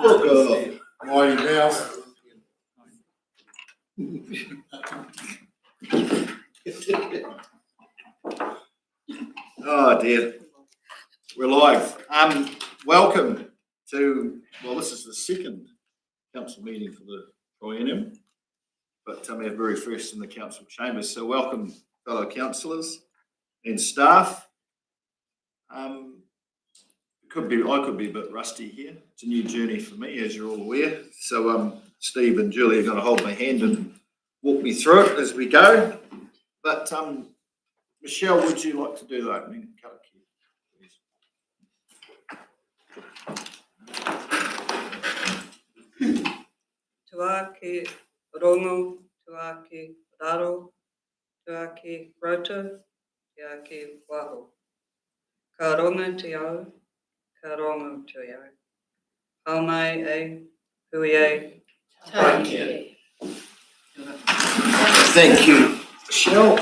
Look, morning now. Oh dear, we're live. Welcome to, well, this is the second council meeting for the triennium, but our very first in the council chambers. So welcome, fellow councillors and staff. I could be a bit rusty here. It's a new journey for me, as you're all aware. So Steve and Julie are going to hold my hand and walk me through it as we go. But Michelle, would you like to do the opening karakia, please? Tuake rongo, tuake raro, tuake rota, tuake waho. Ka ronga te au, ka rongo te au. Hau mai e, hui e, taiki. Thank you, Michelle.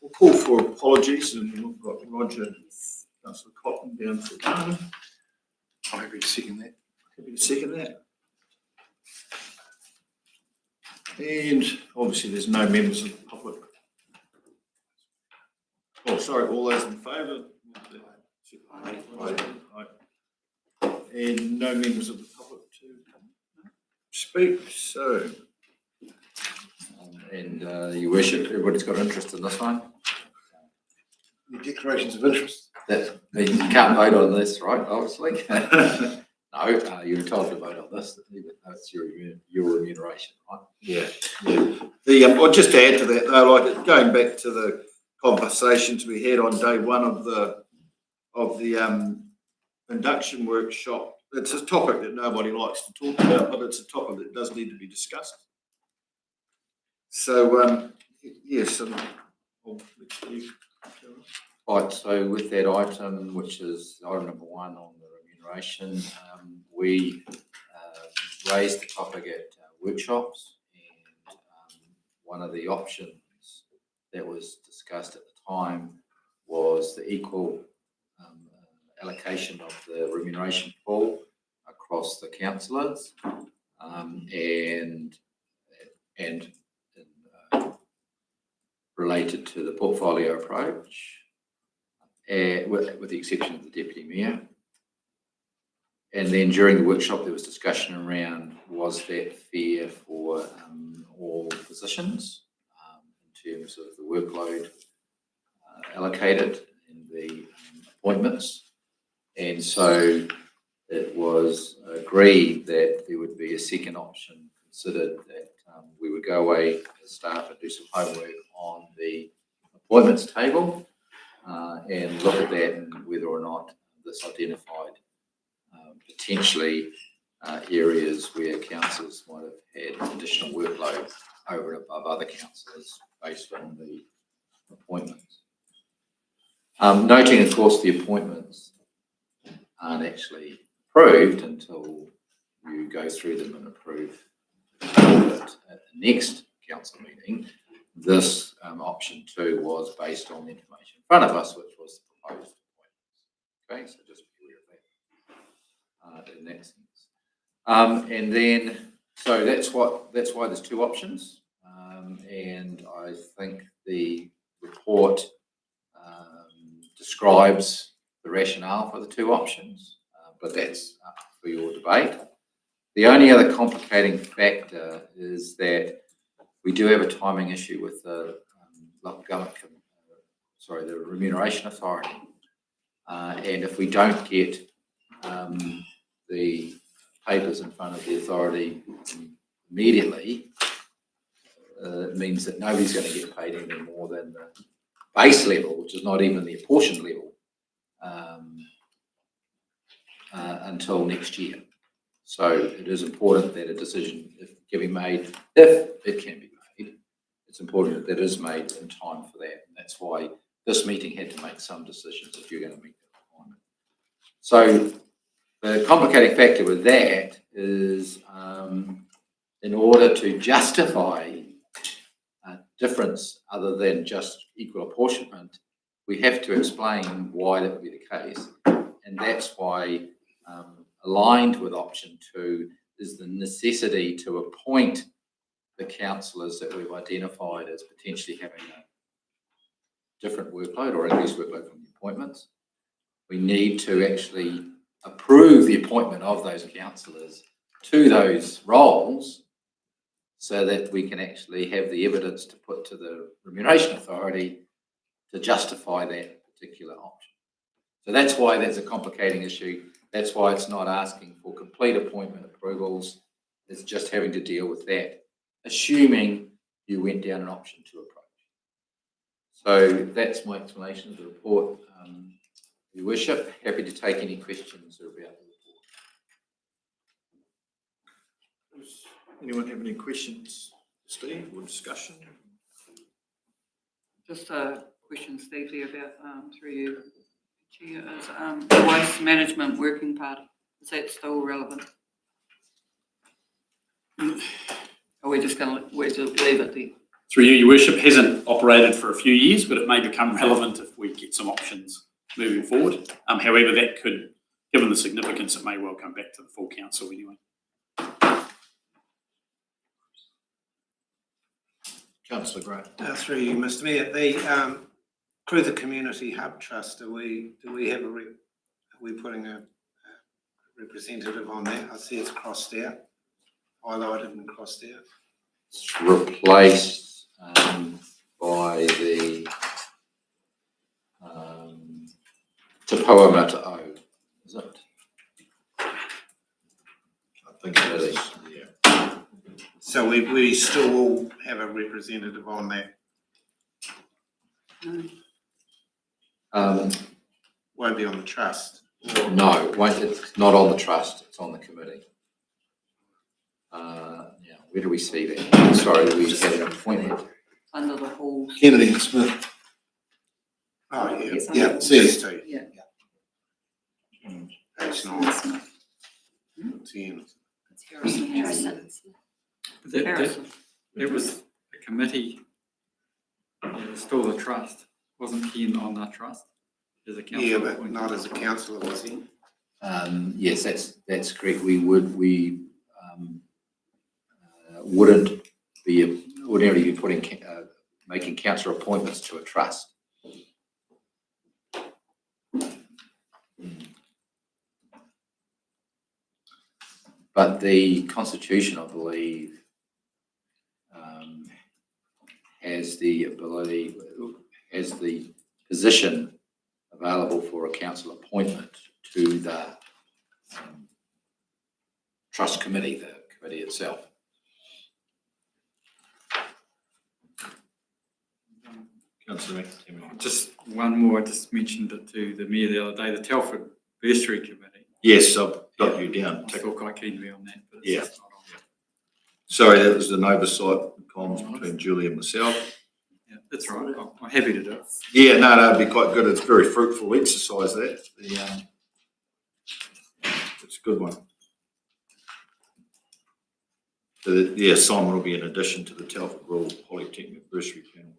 We'll call for apologies, and we've got Roger, Councillor Cotton down for Ghana. I'm happy to second that. Happy to second that. And obviously there's no members of the public. Oh, sorry, all those in favour? Aye. And no members of the public to speak, so. Your Worship, everybody's got interest in this one. The declarations of interest. That you can't vote on this, right? Obviously. No, you're entitled to vote on this. That's your remuneration, right? Yeah. Well, just to add to that, though, like going back to the conversations we had on day one of the induction workshop, it's a topic that nobody likes to talk about, but it's a topic that does need to be discussed. So, yes, I'll let you. Right, so with that item, which is item number 1 on the remuneration, we raised the topic at workshops, and one of the options that was discussed at the time was the equal allocation of the remuneration pool across the councillors, and related to the portfolio approach, with the exception of the Deputy Mayor. And then during the workshop, there was discussion around, was that fair for all positions in terms of the workload allocated in the appointments. And so it was agreed that there would be a second option considered, that we would go away as staff and do some homework on the appointments table and look at that and whether or not this identified potentially areas where councillors might have had additional workload over and above other councillors based on the appointments. Noting, of course, the appointments aren't actually approved until you go through them and approve it at the next council meeting. This option 2 was based on the information in front of us, which was the proposed appointments. Okay, so just be aware of that in that sense. And then, so that's why there's 2 options, and I think the report describes the rationale for the 2 options, but that's up for your debate. The only other complicating factor is that we do have a timing issue with the local government, the Remuneration Authority, and if we don't get the papers in front of the authority immediately, it means that nobody's going to get paid any more than the base level, which is not even the apportioned level, until next year. So it is important that a decision can be made, if it can be made. It's important that it is made in time for that, and that's why this meeting had to make some decisions if you're going to meet that requirement. So the complicating factor with that is, in order to justify a difference other than just equal apportionment, we have to explain why that would be the case, and that's why aligned with option 2 is the necessity to appoint the councillors that we've identified as potentially having a different workload or increased workload from the appointments. We need to actually approve the appointment of those councillors to those roles so that we can actually have the evidence to put to the Remuneration Authority to justify that particular option. So that's why that's a complicating issue. That's why it's not asking for complete appointment approvals. It's just having to deal with that, assuming you went down an option 2 approach. So that's my explanation of the report. Your Worship, happy to take any questions about the report. Does anyone have any questions, Steve, or discussion? Just a question, Steve, there about, through you, Chair, is the Waste Management Working Party, is that still relevant? Are we just going to leave it there? Through you, Your Worship, hasn't operated for a few years, but it may become relevant if we get some options moving forward. However, that could, given the significance, it may well come back to the full council anyway. Councillor Grant. Through you, Mr. Mayor, through the Community Hub Trust, do we have are we putting a representative on that? I see it's crossed out, highlighted and crossed out. It's replaced by the Te Pauamata O, is it? I think it is, yeah. So we still will have a representative on that. No. Won't be on the trust. No, it won't, it's not on the trust, it's on the committee. Yeah, where do we see that? Sorry, we had an appointment. Under the halls. Kennedy and Smith. Oh, yeah, Yes, yeah, I- these two. Yeah. Page 9, 10. It's Harrison. Harrison. It was a committee, still the trust, wasn't keen on that trust as a council. Yeah, but not as a councillor, was he? Yes, that's correct. We wouldn't be ordinarily be putting making councillor appointments to a trust. But the constitution, I believe, has the ability, has the position available for a council appointment to the trust committee, the committee itself. Councillor McTimmon. Just one more, I just mentioned it to the mayor the other day, the Telford Bursary Committee. Yes, I've got you down. I feel quite keen to be on that, but it's Yeah. just not on. Sorry, that was an oversight in comms between Julie and myself. Yeah, that's right, I'm happy to do it. Yeah, no, it'd be quite good. It's a very fruitful exercise, that. It's a good one. The assignment will be in addition to the Telford Rural Polytechnic Bursary panel.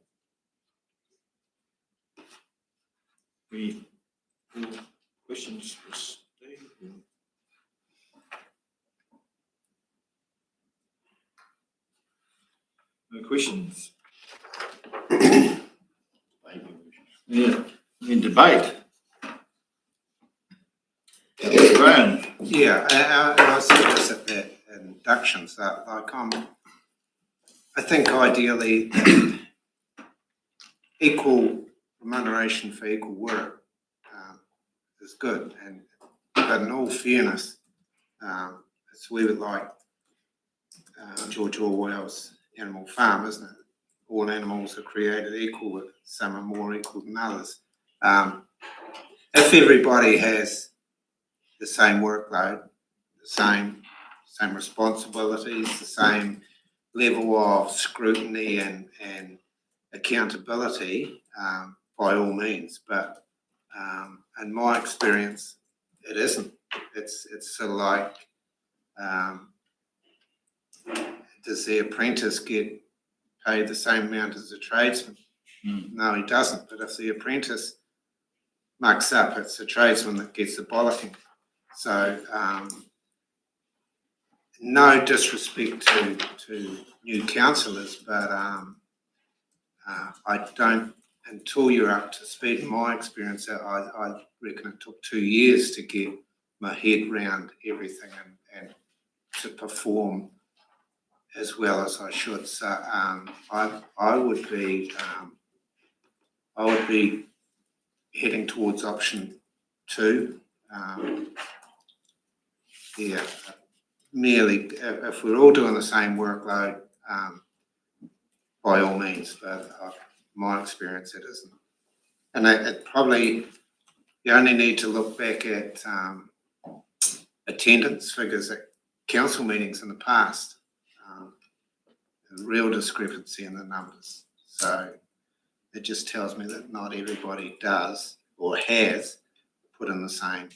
Any questions for Steve? No questions? Yeah, in debate. Graham. Yeah, and I said this at that induction, so I think ideally equal remuneration for equal work is good, but in all fairness, it's we would like George Orwell's Animal Farm, isn't it? All animals are created equal, but some are more equal than others. If everybody has the same workload, the same responsibilities, the same level of scrutiny and accountability, by all means. But in my experience, it isn't. It's sort of like, does the apprentice get paid the same amount as the tradesman? No, he doesn't. But if the apprentice mucks up, it's the tradesman that gets the bollocking. So no disrespect to new councillors, but I don't, until you're up to speed, in my experience, I reckon it took 2 years to get my head round everything and to perform as well as I should. So I would be heading towards option 2. Yeah, merely if we're all doing the same workload, by all means, but my experience it isn't. And it probably, you only need to look back at attendance figures at council meetings in the past. A real discrepancy in the numbers. So it just tells me that not everybody does or has put in the same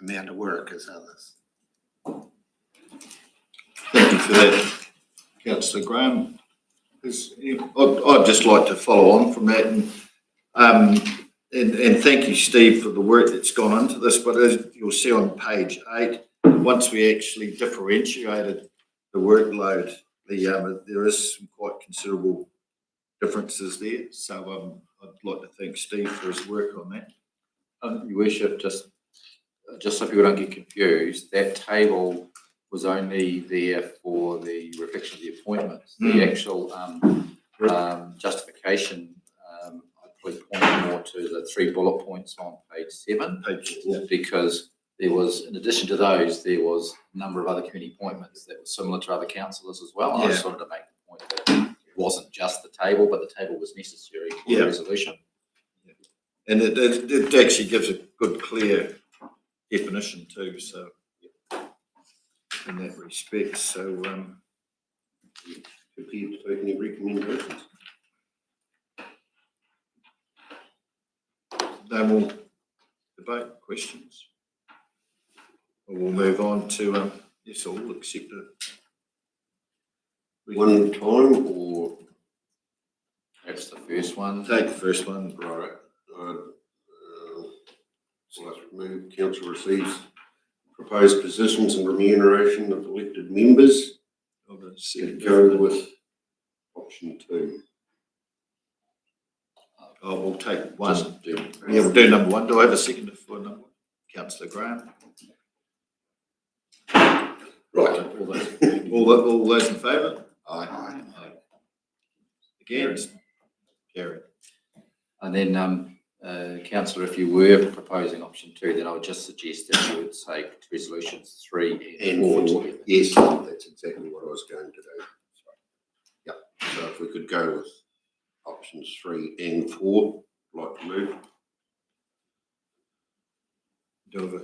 amount of work as others. Thank you for that, Councillor Graham. I'd just like to follow on from that and thank you, Steve, for the work that's gone into this. But as you'll see on page 8, once we actually differentiated the workload there is some quite considerable differences there. So I'd like to thank Steve for his work on that. Your Worship, just so people don't get confused, that table was only there for the reflection of the appointments. The actual justification, I'd probably point more to the 3 bullet points on page 7, because there was, in addition to those, there was a number of other committee appointments that were similar to other councillors as well. I just wanted to make the point that it wasn't just the table, but the table was necessary for the resolution. And it actually gives a good, clear definition too. So in that respect, so Prepared to take any recommendations? no more debate, questions. We'll move on to yes, all accept it. One time or? That's the first one. Take the first one. Right. So let's remove council receives proposed positions and remuneration of elected members. And go with option 2. We'll take one. Just do We'll do number 1. Do I have a second for number 1? Councillor Graham. Right. All those in favour? Aye. Against? Carried. And then, councillor, if you were proposing option 2, then I would just suggest that you would take resolutions 3 and 4. Yes, that's exactly what I was going to do. Yep. So if we could go with options 3 and 4, I'd like to move. Do I have a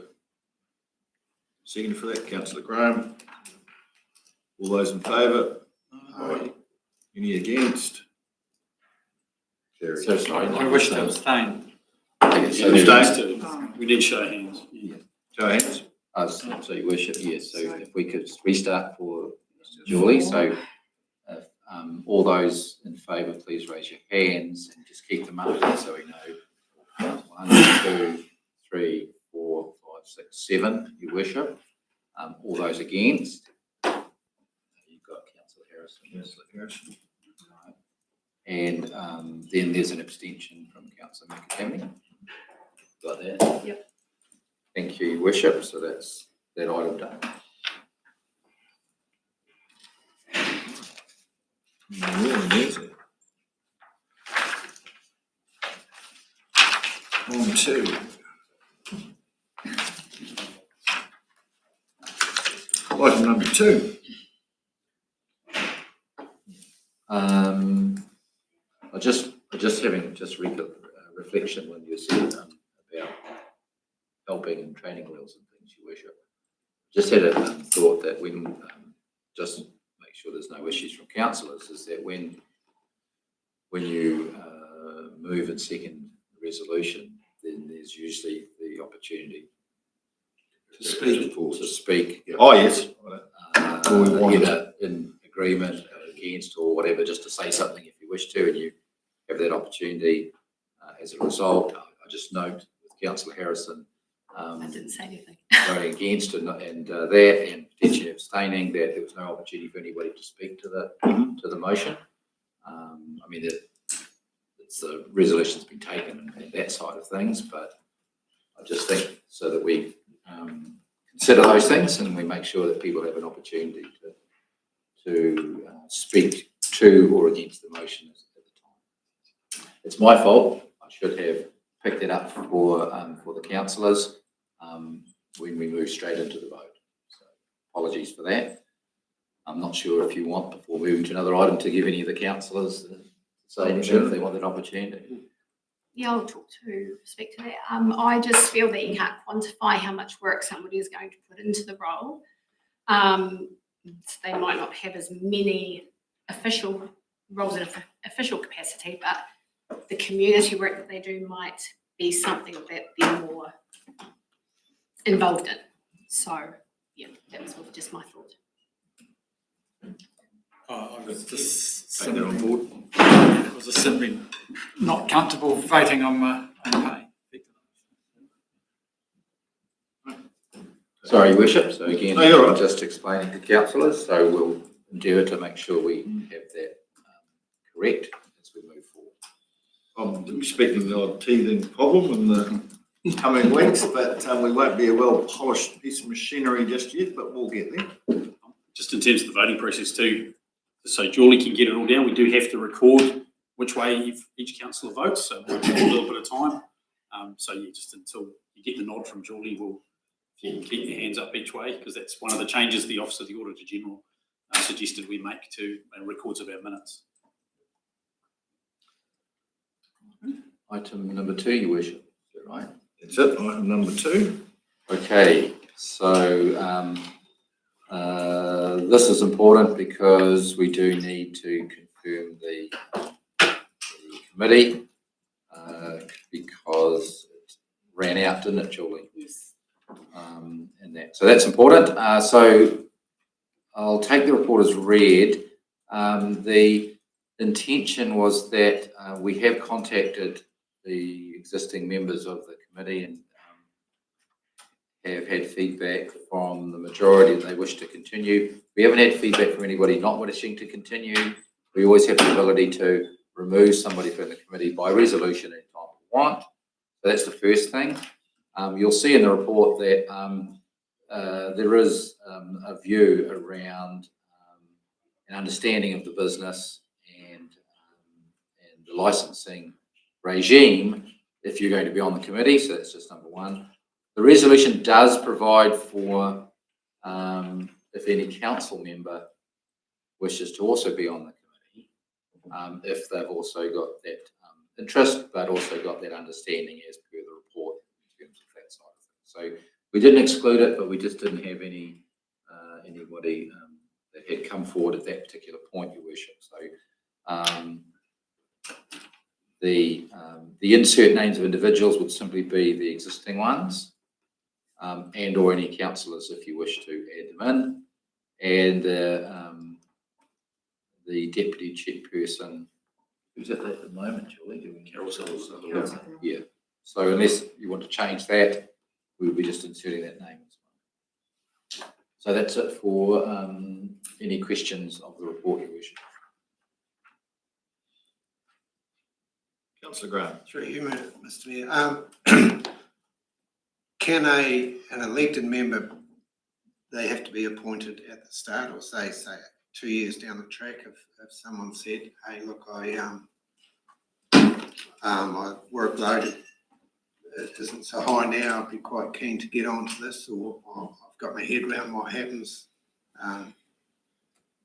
second for that? Councillor Graham. All those in favour? Aye. Any against? Carried. So sorry. I wish to abstain. We did show hands. Show of hands. So your Worship, yes. So if we could restart for Julie. So all those in favour, please raise your hands and just keep them up so we know. 1, 2, 3, 4, 5, 6, 7, your Worship. All those against? You've got Councillor Harrison. Councillor Harrison. Right. And then there's an abstention from Councillor McAtamney. Got that? Yep. Thank you, your Worship. So that's that item done. On to item number 2. I just having reflection when you said about helping and training wheels and things, your Worship. Just had a thought that when just make sure there's no issues from councillors, is that when you move and second resolution, then there's usually the opportunity To speak. to speak. Oh, yes. Either in agreement, against, or whatever, just to say something if you wish to, and you have that opportunity. As a result, I just note with Councillor Harrison I didn't say anything. voting against and potentially abstaining, that there was no opportunity for anybody to speak to the motion. I mean, it's the resolution's been taken and that side of things, but I just think so that we consider those things and we make sure that people have an opportunity to speak to or against the motion at the time. It's my fault. I should have picked it up for the councillors when we move straight into the vote. So apologies for that. I'm not sure if you want, before moving to another item, to give any of the councillors say anything if they want an opportunity. Yeah, I'll speak to that. I just feel that you can't quantify how much work somebody is going to put into the role. They might not have as many official roles in official capacity, but the community work that they do might be something that they're more involved in. So, yeah, that was just my thought. I was just Take that on board. simply not comfortable voting on my pay. Sorry, Your Worship. So again, No, you're right. just explaining to councillors. So we'll endeavour to make sure we have that correct as we move forward. I'm expecting the odd teething problem in the coming weeks, but we won't be a well-polished piece of machinery just yet, but we'll get there. Just in terms of the voting process too, so Julie can get it all down, we do have to record which way each councillor votes, so it might take a little bit of time. So yeah, just until you get the nod from Julie, if you can keep your hands up each way, because that's one of the changes the Office of the Auditor General suggested we make to records of our minutes. Item number 2, Your Worship, is that right? That's it, item number 2. Okay, so this is important because we do need to confirm the committee because it ran out, didn't it, Julie? Yes. And that, so that's important. So I'll take the report as read. The intention was that we have contacted the existing members of the committee and have had feedback from the majority that they wish to continue. We haven't had feedback from anybody not wishing to continue. We always have the ability to remove somebody from the committee by resolution anytime we want. So that's the first thing. You'll see in the report that there is a view around an understanding of the business and the licensing regime if you're going to be on the committee. So that's just number one. The resolution does provide for if any council member wishes to also be on the committee, if they've also got that interest, but also got that understanding as per the report in terms of that side of things. So we didn't exclude it, but we just didn't have anybody that had come forward at that particular point, Your Worship. So the insert names of individuals would simply be the existing ones, and or any councillors if you wish to add them in, and the deputy chairperson, who's at that at the moment, Julie? Carol Sills. Yeah. So unless you want to change that, we will be just inserting that name as well. So that's it for any questions of the report, Your Worship. Councillor Graham. Through you, Mr. Mayor. Can an elected member, they have to be appointed at the start, or say 2 years down the track if someone said, hey, look, my workload isn't so high now, I'd be quite keen to get onto this, or I've got my head around what happens,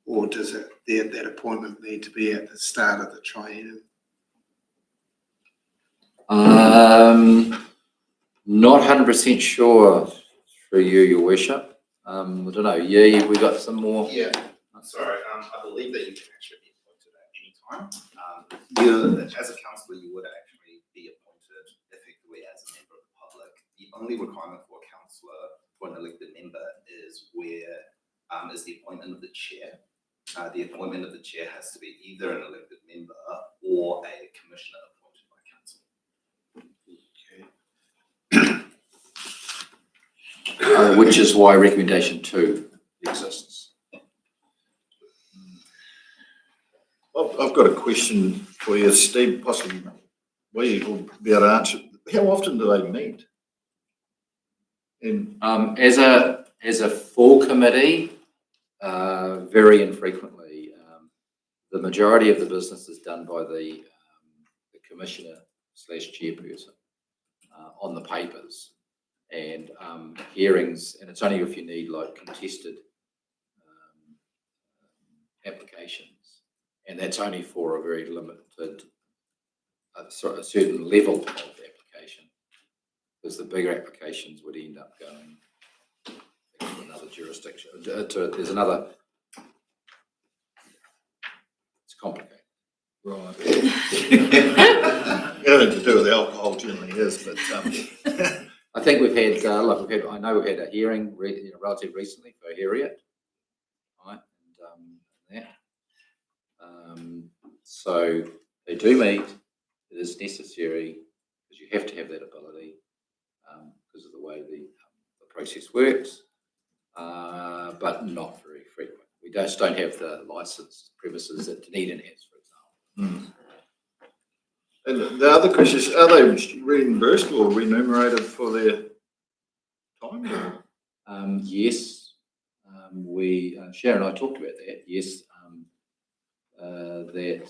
or does that appointment need to be at the start of the triennium? Not 100% sure through you, Your Worship. I don't know. Yeah, we got some more. Yeah, sorry. I believe that you can actually be appointed at any time. As a councillor, you would actually be appointed effectively as a member of the public. The only requirement for a councillor, for an elected member, is the appointment of the chair. The appointment of the chair has to be either an elected member or a commissioner appointed by council. Which is why recommendation 2 exists. I've got a question for you, Steve, possibly we will be able to answer. How often do they meet? As a full committee, very infrequently. The majority of the business is done by the commissioner / chairperson on the papers and hearings, and it's only if you need like contested applications, and that's only for a very limited, a certain level of application, because the bigger applications would end up going to another jurisdiction. There's another. It's complicated. Right. Anything to do with alcohol generally is, but I think we've had, I know we've had a hearing relatively recently for Harriet, right? And that. So they do meet. It is necessary because you have to have that ability because of the way the process works, but not very frequent. We just don't have the licensed premises that Dunedin has, for example. And the other question is, are they reimbursed or remunerated for their time? Yes, Sharon and I talked about that, yes, that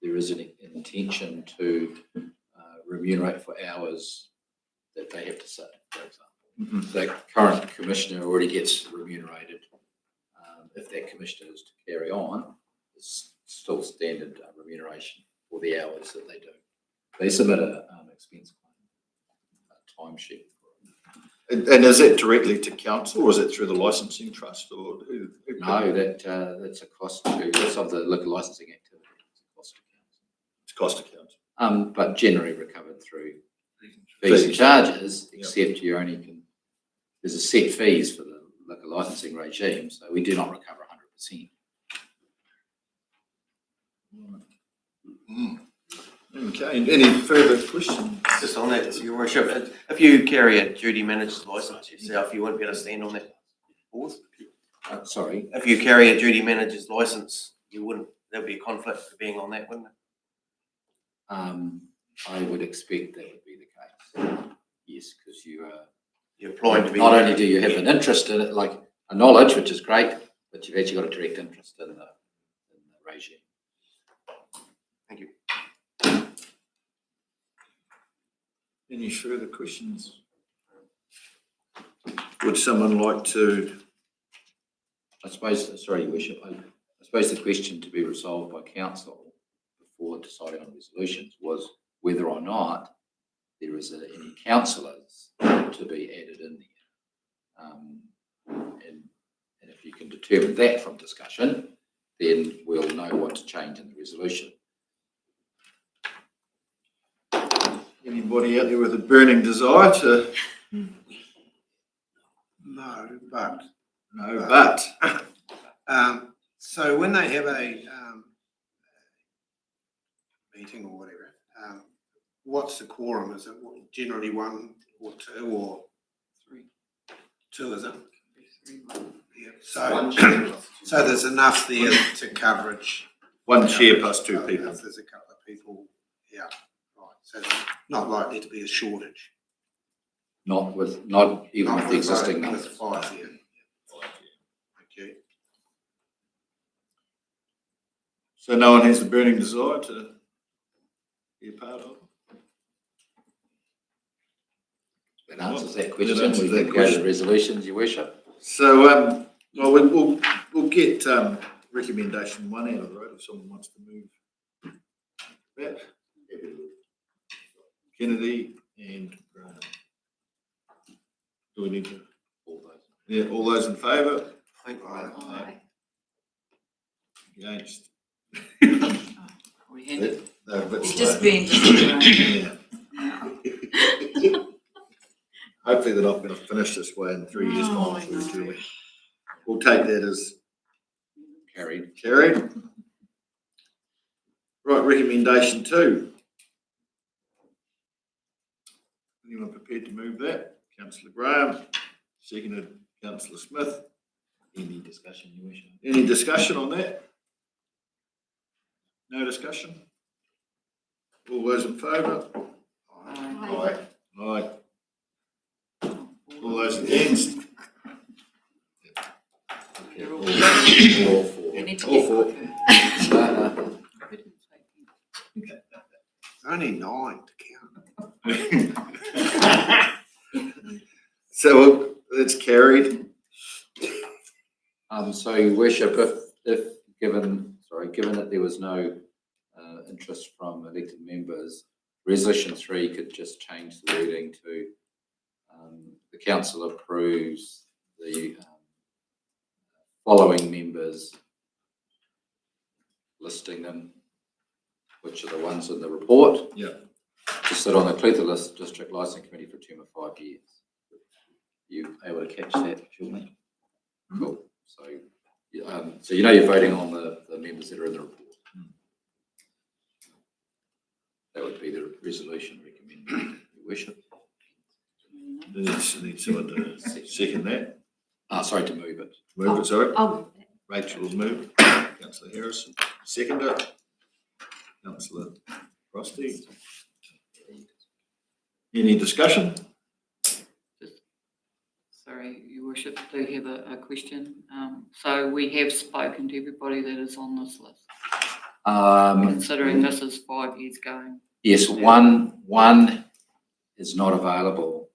there is an intention to remunerate for hours that they have to sit, for example. The current commissioner already gets remunerated. If that commissioner is to carry on, it's still standard remuneration for the hours that they do. They submit a expense claim, a timesheet. And is that directly to council or is it through the licensing trust or who? No, that's a cost to some of the liquor licensing activity. It's a cost to council. It's cost to council. But generally recovered through fees and charges, except you only can, there's a set fees for the liquor licensing regime, so we do not recover 100%. Okay, and any further questions? Just on that, Your Worship, if you carry a duty manager's licence yourself, you wouldn't be able to stand on that board? Sorry? If you carry a duty manager's licence, you wouldn't, there'd be a conflict for being on that, wouldn't it? I would expect that would be the case. Yes, because You're applying to be. not only do you have an interest in it, like a knowledge, which is great, but you've actually got a direct interest in the regime. Thank you. Any further questions? Would someone like to? I suppose, sorry, Your Worship, I suppose the question to be resolved by council before deciding on resolutions was whether or not there is any councillors to be added in there. And if you can determine that from discussion, then we'll know what to change in the resolution. Anybody out there with a burning desire to? No, but, No, but. so when they have a, meeting or whatever, what's the quorum? Is it generally one or two or? Three. Two, is it? Three. Yeah, One so, chair. so there's enough there to coverage. One chair plus two people. If there's a couple of people, yeah, right, so it's not likely to be a shortage. Not even with the existing With numbers. five, yeah. Okay. So no one has a burning desire to be a part of? That answers that question. That answers We that can go to question. the resolutions, Your Worship. So, well, we'll get recommendation one out of the road if someone wants to move that. Kennedy and Graham. Do we need to? All those. Yeah, all those in favour? Aye. Against? We handed. They're a bit It's slow. just being distributed. Yeah. Hopefully they're not going to finish this way in 3 years' Oh, time. I know. Julie. We'll take that as Carried. carried. Right, recommendation 2. Anyone prepared to move that? Councillor Graham, seconded Councillor Smith. Any discussion, Your Worship? Any discussion on that? No discussion? All those in favour? Aye. Aye. All those against? They're all- All four. You need to All get four. quicker. Only 9 to count. So it's carried. So Your Worship, if given that there was no interest from elected members, resolution 3 could just change the wording to the council approves the following members, listing them, which are the ones in the report. Yeah. To sit on the Clutha District Licensing Committee for a term of 5 years. You able to catch that, Julie? Cool. So you know you're voting on the members that are in the report. That would be the resolution recommended, Your Worship. Need someone to second that. Sorry, to move it. Move it, sorry. I'll move it. Rachel will move. Councillor Harrison, seconder. Councillor Frosty. Any discussion? Sorry, Your Worship, do have a question. So we have spoken to everybody that is on this list, considering this is 5 years going. Yes, one is not available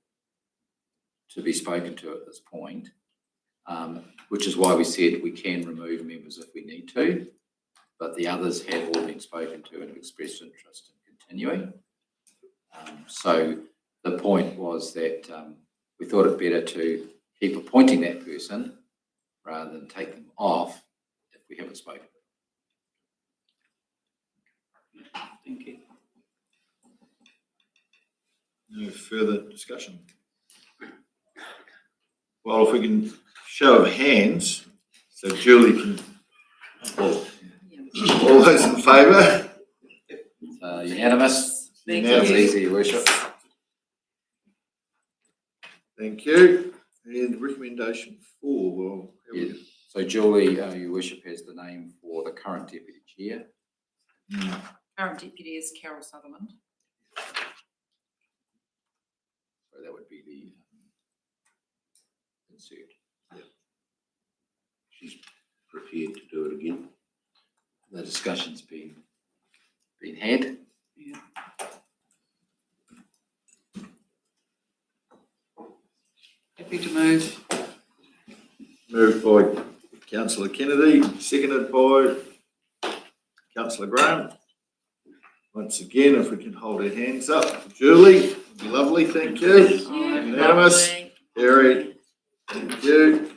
to be spoken to at this point, which is why we said we can remove members if we need to, but the others have all been spoken to and have expressed interest in continuing. So the point was that we thought it better to keep appointing that person rather than take them off if we haven't spoken. Thank you. No further discussion. Well, if we can show of hands, so Julie can. All those in favour? Unanimous? Thank That's you. easy, Your Worship. Thank you. And recommendation 4, well, here we go. So Julie, Your Worship, has the name for the current deputy chair. Current deputy is Carol Sutherland. So that would be the insert. She's prepared to do it again. The discussion's been had. Yeah. Happy to move. Moved by Councillor Kennedy, seconded by Councillor Graham. Once again, if we can hold our hands up. Julie, lovely, thank you. Unanimous. Harry, thank you.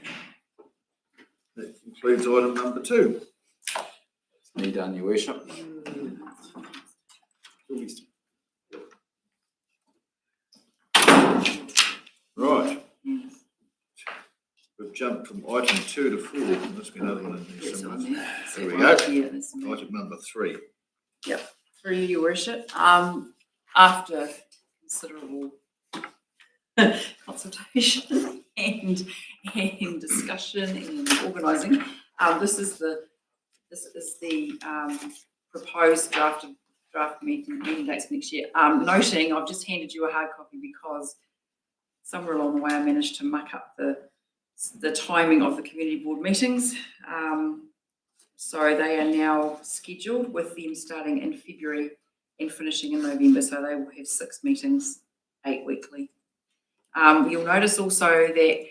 That concludes item number 2. Me done, Your Worship. Right. We've jumped from item 2 to 4. There must be another one in here There's somewhere. one there. There we Right go. here, there's some- Item number 3. Through you, Your Worship, after considerable consultation and discussion and organising, this is the proposed draft meeting dates next year. Noting, I've just handed you a hard copy because somewhere along the way I managed to muck up the timing of the community board meetings. So they are now scheduled with them starting in February and finishing in November. So they will have 6 meetings, 8 weekly. You'll notice also that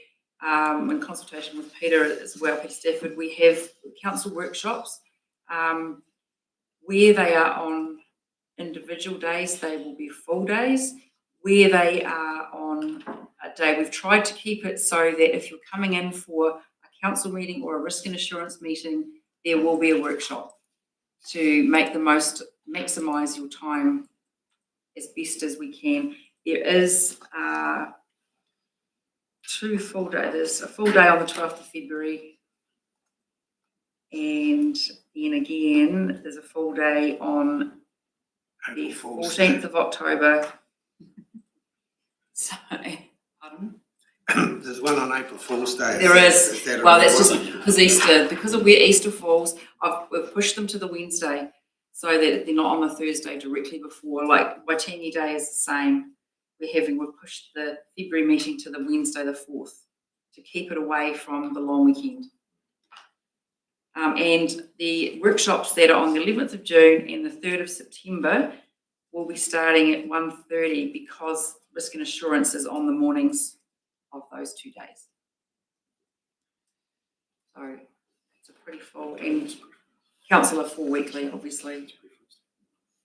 in consultation with Peter as well, Peter Stafford, we have council workshops. Where they are on individual days, they will be full days. Where they are on a day, we've tried to keep it so that if you're coming in for a council meeting or a risk and assurance meeting, there will be a workshop to maximise your time as best as we can. There is 2 full days. There's a full day on the 12th of February, and then again, there's a full day on the 14th of October. So, pardon? There's one on April Fool's Day. There is. that Well, right? that's just because Easter, because of where Easter falls, we've pushed them to the Wednesday so that they're not on the Thursday directly before. Like Waitangi Day is the same. We've pushed the February meeting to the Wednesday the 4th to keep it away from the long weekend. And the workshops that are on the 11th of June and the 3rd of September will be starting at 1:30 because risk and assurance is on the mornings of those 2 days. So it's a pretty full, and council are 4 weekly, obviously.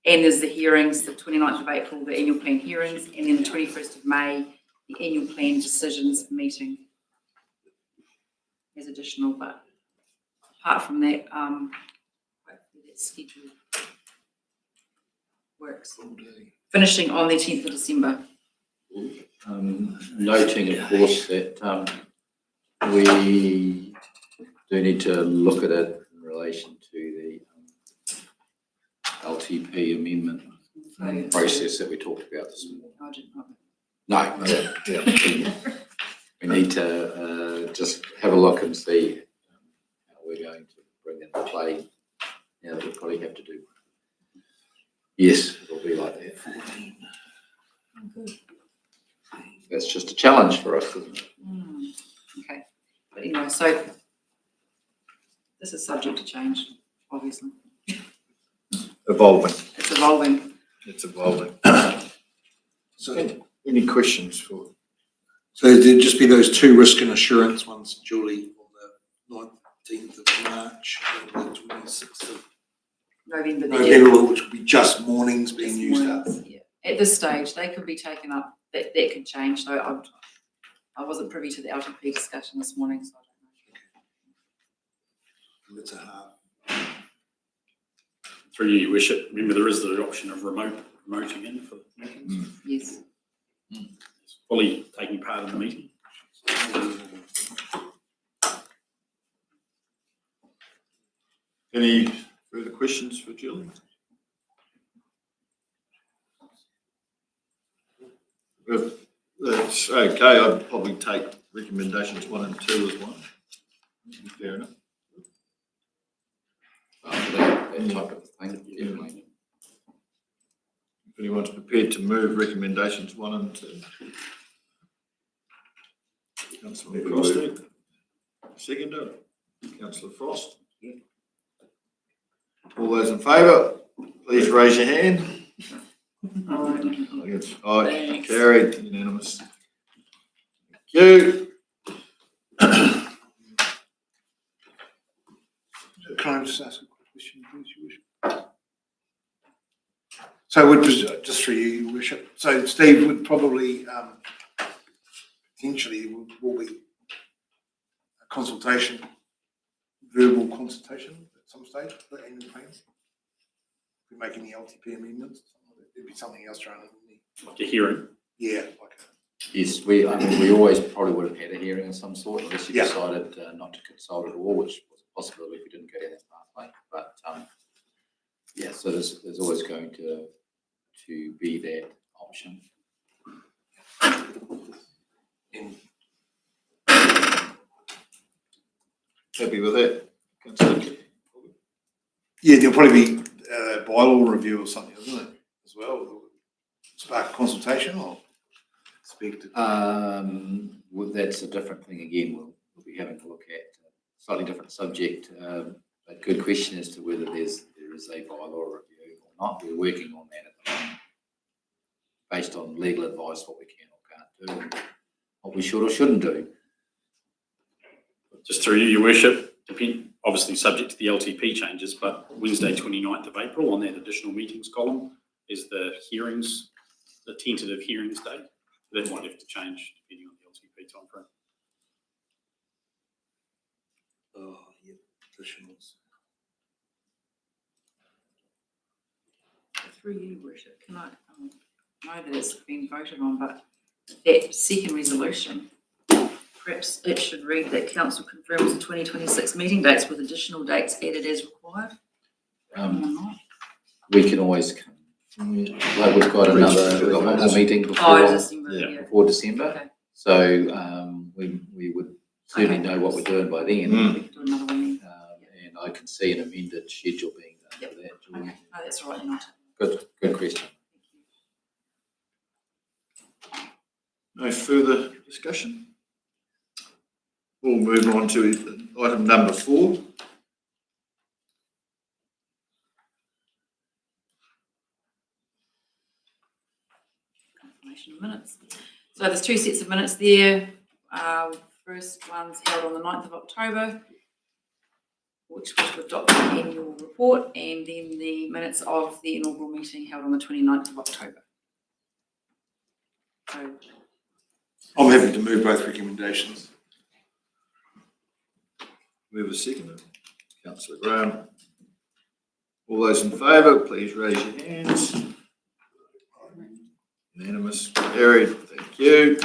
And there's the hearings, the 29th of April, the annual plan hearings, and then the 21st of May, the annual plan decisions meeting is additional, but apart from that, hopefully that schedule works. Finishing on the 10th of December. Noting, of course, that we do need to look at it in relation to the LTP amendment process that we talked about this morning. I didn't know. No, we need to just have a look and see how we're going into play now that we probably have to do. Yes, it'll be like that. 14. That's just a challenge for us, isn't it? Okay, but anyway, so this is subject to change, obviously. Evolving. It's evolving. It's evolving. So, any questions for? So there'd just be those two risk and assurance ones, Julie, on the 19th of March and the 26th of November. November, which would be just mornings being used up. Yeah. At this stage, they could be taken up, that could change, so I wasn't privy to the LTP discussion this morning, so I don't know. It's a half. Through you, Your Worship, remember there is the option of remoting in for meetings. Yes. Fully taking part in the meeting. Any further questions for Julie? If that's okay, I'd probably take recommendations 1 and 2 as one. Fair enough. For that type of thing, definitely. If anyone's prepared to move recommendations 1 and 2. Councillor Crossley. Seconder, Councillor Frost. All those in favour, please raise your hand. Against, aye, Thanks. carried, unanimous. Thank you. Can I just ask a quick question, please, Your Worship? So would, just for you, Your Worship, so Steve would probably, potentially will be a consultation, verbal consultation at some stage for the annual plan? If we make any LTP amendments, there'd be something else around it. Like a hearing. Yeah, like Yes, we always probably would have had a hearing of some sort, unless you Yeah. decided not to consult at all, which was a possibility if we didn't go down that pathway. But yeah, so there's always going to be that option. Happy with that, Councillor? yeah, there'll probably be a bylaw review or something, isn't it, as well? Spark consultation or speak to? Well, that's a different thing again. We'll be having to look at a slightly different subject. A good question as to whether there is a bylaw review or not. We're working on that at the moment, based on legal advice, what we can or can't do, and what we should or shouldn't do. Just through you, Your Worship, obviously subject to the LTP changes, but Wednesday 29th of April on that additional meetings column is the hearings, the tentative hearings date. That might have to change depending on the LTP timeframe. Oh, yeah, additionals. Through you, Your Worship, can I know that it's been voted on, but that second resolution, perhaps it should read that council confirms the 2026 meeting dates with additional dates added as required. Or not? We can always come. Like we've got one more meeting Oh, December, Yeah. yeah. before December, Okay. so we would certainly know what we're doing by then. We could do another one then. And I can see an amended schedule being done for that. Julie. Okay, no, that's all right, then. Good question. No further discussion? We'll move on to item number 4. Confirmation of minutes. So there's 2 sets of minutes there. First one's held on the 9th of October, which was to adopt the annual report, and then the minutes of the inaugural meeting held on the 29th of October. So, I'm happy to move both recommendations. We have a seconder, Councillor Graham. All those in favour, please raise your hands. Unanimous, carried, thank you.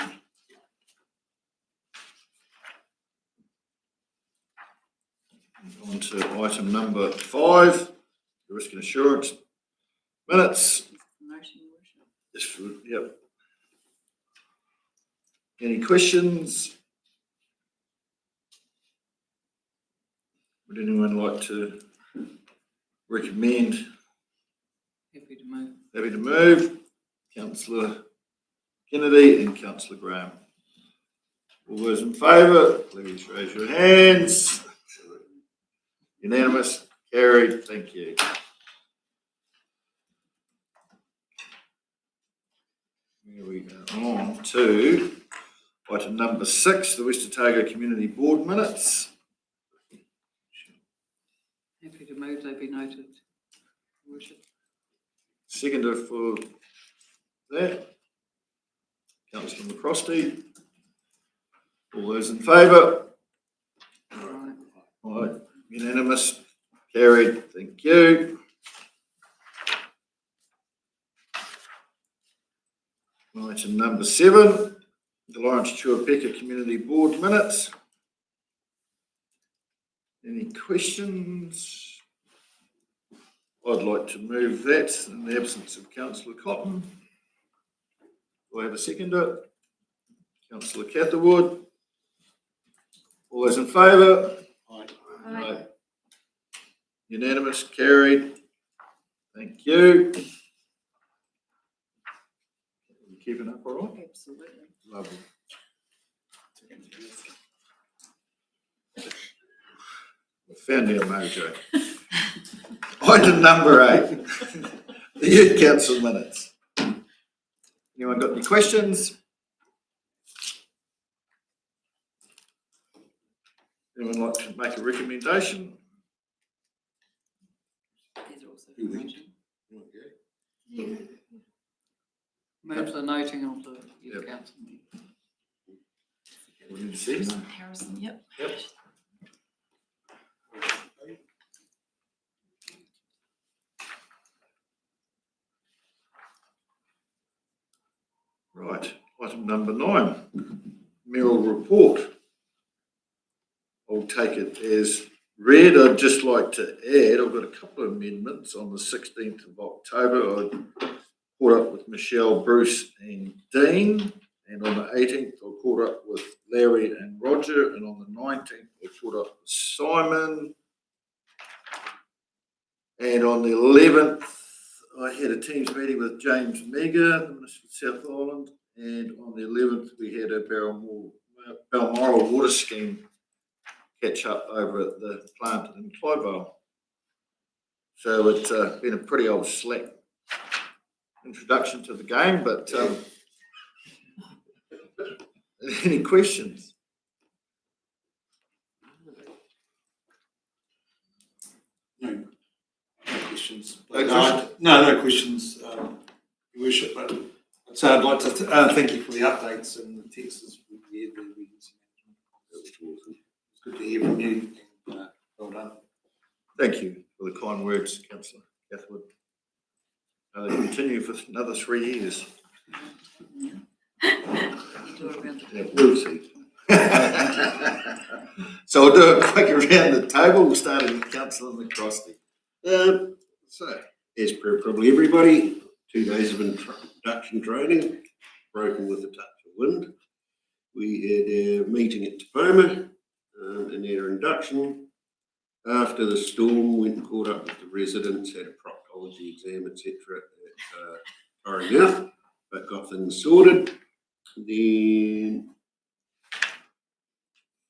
On to item number 5, the risk and assurance minutes. motion, Your Worship. Just for, yep. Any questions? Would anyone like to recommend? Happy to move. Happy to move. Councillor Kennedy and Councillor Graham. All those in favour, please raise your hands. Unanimous, carried, thank you. Here we go on to item number 6, the West Otago Community Board minutes. Happy to move, they be noted. Your Worship. Seconder for that, Councillor McCrosty. All those in favour? Right. All right, unanimous, carried, thank you. Item number 7, the Lawrence Chuapeka Community Board minutes. Any questions? I'd like to move that in the absence of Councillor Cotton. Do I have a seconder? Councillor Catherwood. All those in favour? Aye. Unanimous, carried. Thank you. You keeping up all right? Absolutely. Lovely. I found our mojo. Item number 8, the Youth Council minutes. Anyone got any questions? Anyone like to make a recommendation? These are also for noting. Move the noting of the Youth Yep. Council meeting. We need to see them. Harrison, yep. Yep. Right, item number 9, mayoral report. I'll take it as read. I'd just like to add, I've got a couple of amendments. On the 16th of October, I caught up with Michelle, Bruce and Dean, and on the 18th I caught up with Larry and Roger, and on the 19th I caught up with Simon, and on the 11th I had a Teams meeting with James Mega, the Minister of South Island, and on the 11th we had a Balmoral Water Scheme catch up over at the plant in Clydevale. So it's been a pretty old slack introduction to the game, but any questions? No questions. No questions? No questions, Your Worship, but so I'd like to thank you for the updates and the texts we had there. That was awesome. It's good to hear from you, and well done. Thank you for the kind words, Councillor Catherwood. They continue for another 3 years. You do it around the Yeah, we'll see. So we'll do a quick around the table, starting with Councillor McCrosty. So, as per probably everybody, 2 days of introduction training, broken with a touch of wind. We had a meeting at Topoma and had our induction. After the storm, went and caught up with the residents, had a proctology exam, etc. at Torrey Mouth, but got things sorted. Then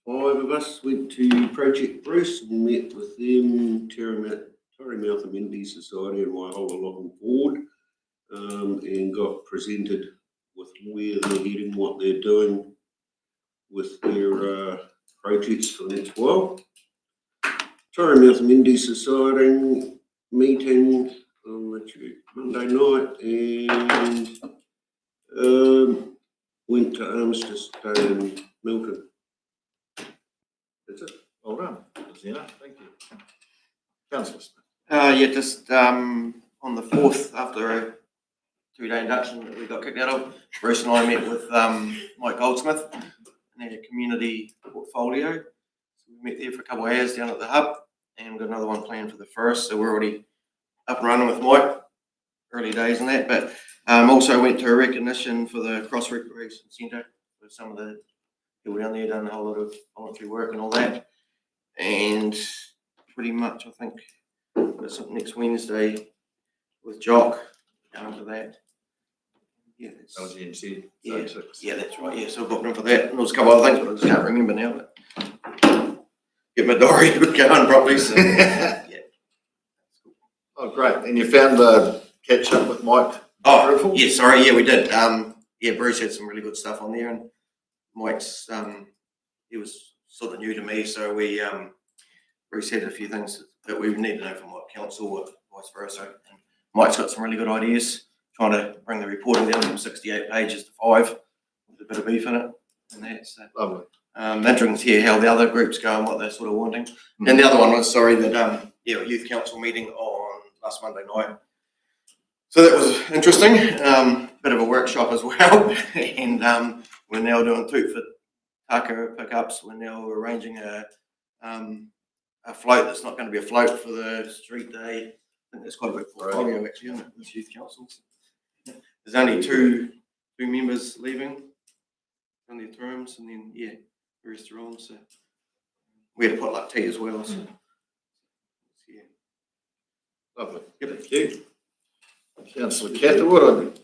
5 of us went to Project Bruce and met with them, Torrey Mouth Amenity Society and Waihola Locking Board, and got presented with where they're heading, what they're doing with their projects for the next while. Torrey Mouth Amenity Society meeting on Monday night, and went to Armistice Day in Milton. That's it. Well done, Zena. Thank you. Councillor Smith. Yeah, just on the 4th, after a 2-day induction that we got kicked out of, Bruce and I met with Mike Goldsmith and their community portfolio. So we met there for a couple of hours down at the hub, and we've got another one planned for the 1st. So we're already up and running with Mike, early days and that. But also went to a recognition for the Cross Recreation Centre with some of the people down there, done a whole lot of voluntary work and all that. And pretty much, I think. It's next Wednesday with Jock, going for that. Yeah, that's, LGNC, yeah, zone 6. yeah, that's right, yeah, so I booked in for that, and there was a couple other things, but I just can't remember now, but get my diary going properly, so, yeah. Oh, great. And you found the catch up with Mike? Oh, yeah, sorry, yeah, we did. Yeah, Bruce had some really good stuff on there, and Mike's, he was sort of new to me, so we, Bruce had a few things that we need to know from what council or vice versa. And Mike's got some really good ideas, trying to bring the reporting down from 68 pages to 5 with a bit of beef in it, and that's Lovely. interesting to hear how the other groups go and what they're sort of wanting. And the other one was, sorry, that yeah, youth council meeting on last Monday night. So that was interesting. Bit of a workshop as well, and we're now doing toot for taka pickups. We're now arranging a float that's not going to be a float for the street day. I think there's quite a big portfolio actually in it, this youth councils. There's only two members leaving on their terms, and then yeah, the rest are on. So we had a potluck tea as well. So yeah, Lovely. Thank you. Councillor Catherwood,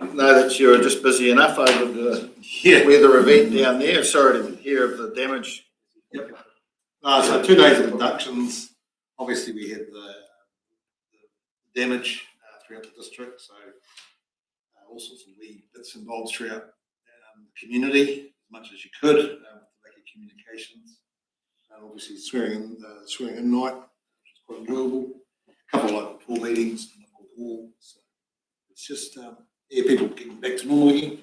I know that you're just busy enough over the weather event down there. Sorry to hear of the damage. Yep. So 2 days of inductions. Obviously, we had the damage throughout the district. So all sorts of wee bits and bobs throughout the community, as much as you could, with lack of communications. Obviously, swearing in night, which is quite enjoyable. A couple of like 4 meetings in the hall. So it's just yeah, people getting back to normal again.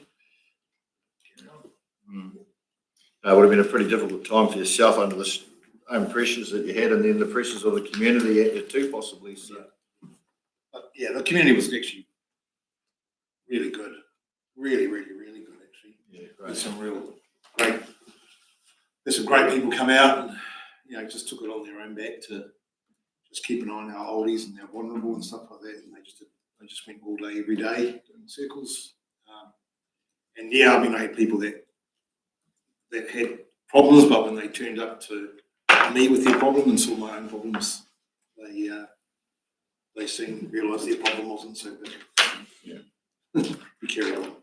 It would have been a pretty difficult time for yourself under the own pressures that you had, and then the pressures of the community at you too, possibly. So. But yeah, the community was actually really good, really good actually. Yeah, There's great. some great people come out and just took it on their own back to just keep an eye on our oldies and our vulnerable and stuff like that. And they just went all day, every day doing circles. And yeah, I mean, I had people that had problems, but when they turned up to me with their problem and saw my own problems, they soon realised their problem wasn't so big. Yeah. We carry on.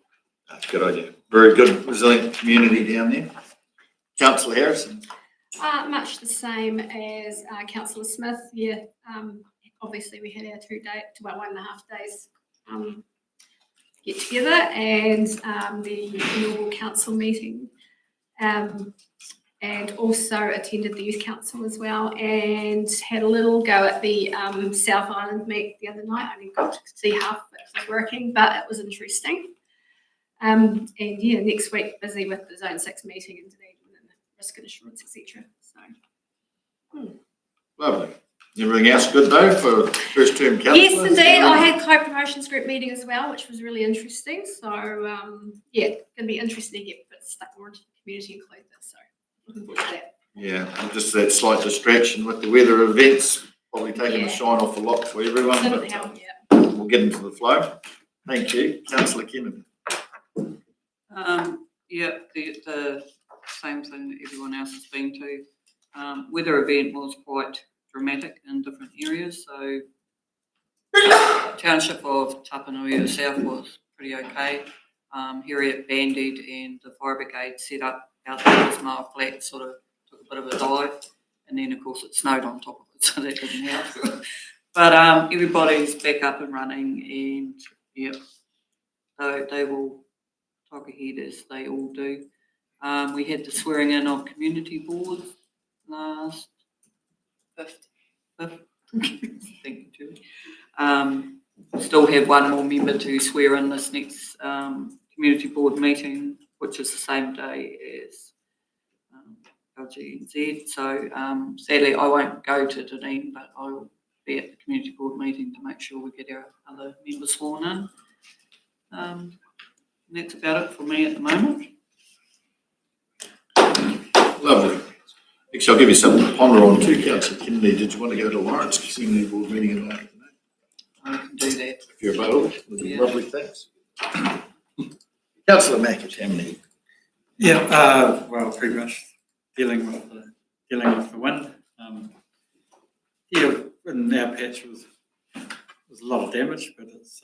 That's a good idea. Very good, resilient community down there. Councillor Harrison. Much the same as Councillor Smith. Yeah, obviously we had our 1.5 days get together, and the annual council meeting, and also attended the youth council as well, and had a little go at the South Island meet the other night. I only got to see half of it was working, but it was interesting. And yeah, next week busy with the Zone 6 meeting and today doing the risk and assurance, etc. So. Lovely. Everything else good though for first term councillor? Yes, indeed. I had co-promotions group meeting as well, which was really interesting. So yeah, going to be interesting to get a bit stuck more into the community and include this. So looking forward to that. Yeah, and just that slight distraction with the weather events, probably taking the shine off a lot for everyone. Didn't But help, yeah. we'll get into the flow. Thank you. Councillor Kennedy. Yeah, the same thing that everyone else has been to. Weather event was quite dramatic in different areas. So township of Tapanui South was pretty okay. Here at Banded and the fire brigade set up out there was Mile Flat, sort of took a bit of a dive, and then of course it snowed on top of it, so that didn't help. But everybody's back up and running, and yeah, so they will talk ahead as they all do. We had the swearing in of community boards last 5th. Thank you, Julie. Still have one more member to swear in this next community board meeting, which is the same day as LGNZ. So sadly, I won't go to Dunedin, but I will be at the community board meeting to make sure we get our other members sworn in. And that's about it for me at the moment. Lovely. Actually, I'll give you something to ponder on too, Councillor Kennedy. Did you want to go to Lawrence community board meeting in the afternoon? I can do that. If you're available, it would be lovely, thanks. Councillor McAtamney. Yeah, well, pretty much dealing with the wind. Yeah, in our patch was a lot of damage, but it's,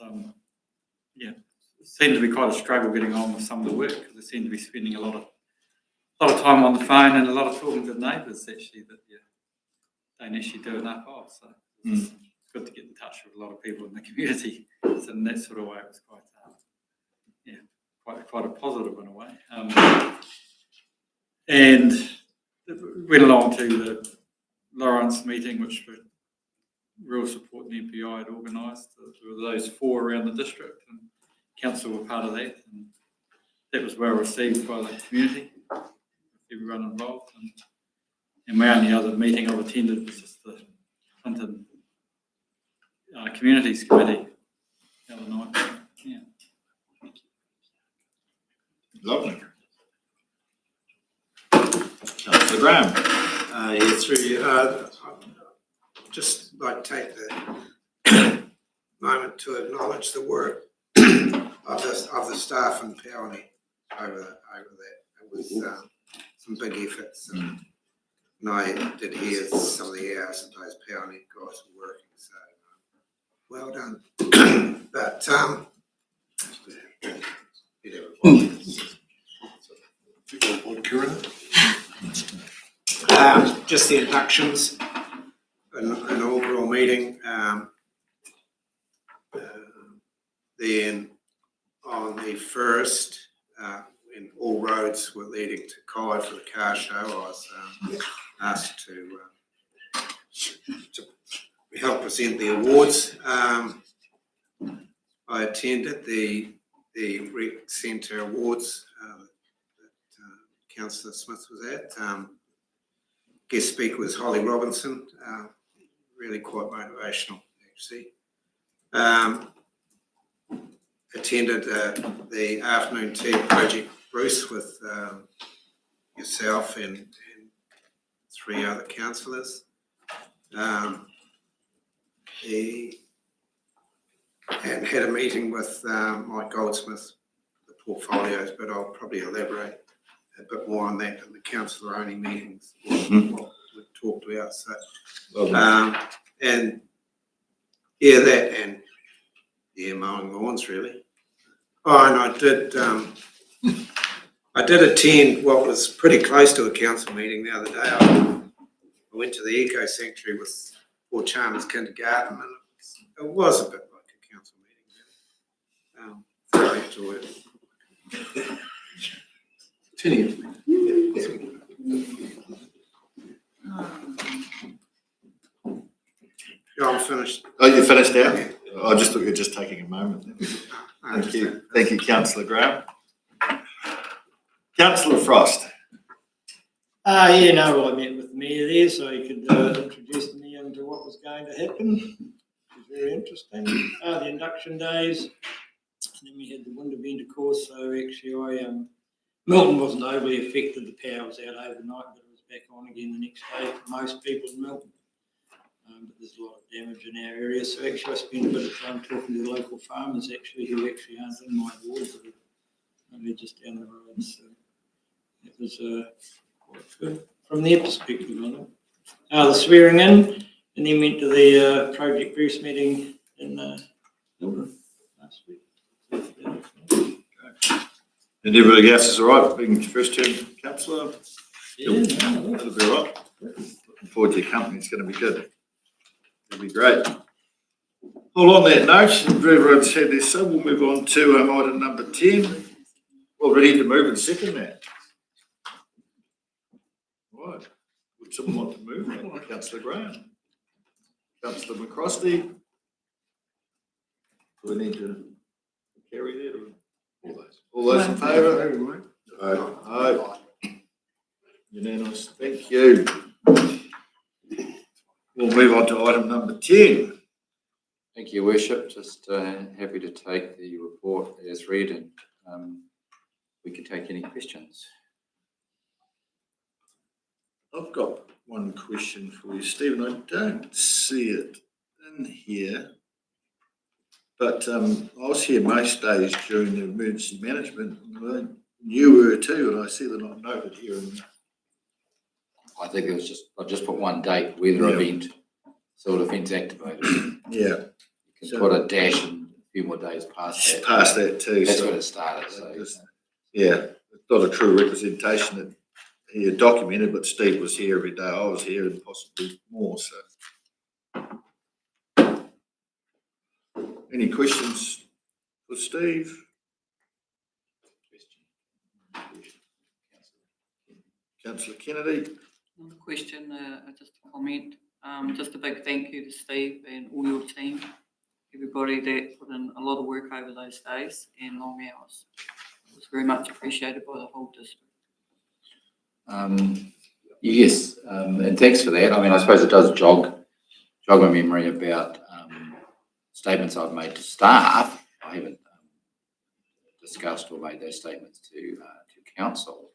it seemed to be quite a struggle getting on with some of the work because they seem to be spending a lot of time on the phone and a lot of talking to neighbours actually that you don't actually do enough of. So it's good to get in touch with a lot of people in the community. So in that sort of way, it was quite a positive in a way. And went along to the Lawrence meeting, which the Rural Support and MPI had organised. There were those 4 around the district, and council were part of that. And that was well received by the community, everyone involved. And my only other meeting I've attended was just the Clinton Communities Committee the other night. Yeah. Lovely. Councillor Graham. Yeah, through you. I'd just like to take the moment to acknowledge the work of the staff in Pawnee over that. It was some big efforts, and I did hear some of the hours that those Pawnee guys were working. So well done. But just the inductions, an inaugural meeting, then on the 1st, when all roads were leading to Kai for the car show, I was asked to help present the awards. I attended the Rec Centre Awards that Councillor Smith was at. Guest speaker was Holly Robinson, really quite motivational actually. Attended the afternoon tea Project Bruce with yourself and 3 other councillors. And had a meeting with Mike Goldsmith, the portfolios, but I'll probably elaborate a bit more on that in the councillor-only meetings, what we've talked about. So, and yeah, that and mowing lawns really. Oh, and I did attend what was pretty close to a council meeting the other day. I went to the Eco Sanctuary with Port Chalmers Kindergarten, and it was a bit like a council meeting. Really. I enjoyed it. Yeah, I'm finished. Oh, you finished now? I just thought you were just taking a moment. Thank you, Councillor Graham. Councillor Frost. I met with the mayor there, so he could introduce me into what was going to happen. It was very interesting. The induction days, and then we had the wind event, of course. So actually, Milton wasn't overly affected. The power was out overnight, but it was back on again the next day for most people in Milton. But there's a lot of damage in our area, so actually I spent a bit of time talking to the local farmers actually who actually aren't in my ward, but are only just down the road. So it was quite good from their perspective on it. The swearing in, and then went to the Project Bruce meeting in Milton last week. And everybody else is all right, being first term councillor? Yeah, That'll be all right. Looking forward to your company, it's going to be good. It'll be great. Well, on that note, everyone's had their say, we'll move on to item number 10. Well, ready to move and second that. Right. Would someone want to move that? Councillor Graham. Councillor McCrosty. Do we need to carry that? Or all those in favour? Aye. Unanimous. Thank you. We'll move on to item number 10. Thank you, Worship. Just happy to take the report as read, and we can take any questions. I've got one question for you, Stephen. I don't see it in here, but I was here most days during the emergency management. You were too, and I see they're not noted here. I think it was I just put one date, weather event. civil defence activated. Yeah, You can put a dash and a few more days past that. past that too. That's so when it started, so. Yeah, it's not a true representation that he had documented, but Steve was here every day. I was here and possibly more, so. Any questions for Steve? Councillor Kennedy? Not a question, just a comment. Just a big thank you to Steve and all your team, everybody that put in a lot of work over those days and long hours. It was very much appreciated by the whole district. Yes, and thanks for that. I mean, I suppose it does jog my memory about statements I've made to staff. I haven't discussed or made those statements to council.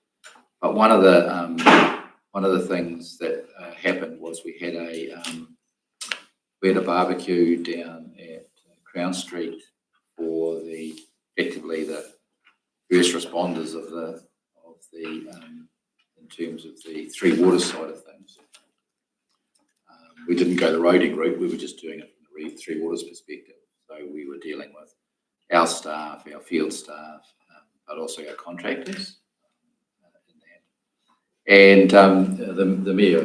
But one of the things that happened was we had a barbecue down at Crown Street for effectively the first responders of the in terms of the Three Waters side of things. We didn't go the roading route, we were just doing it from the Three Waters perspective. So we were dealing with our staff, our field staff, but also our contractors in that. And the mayor, I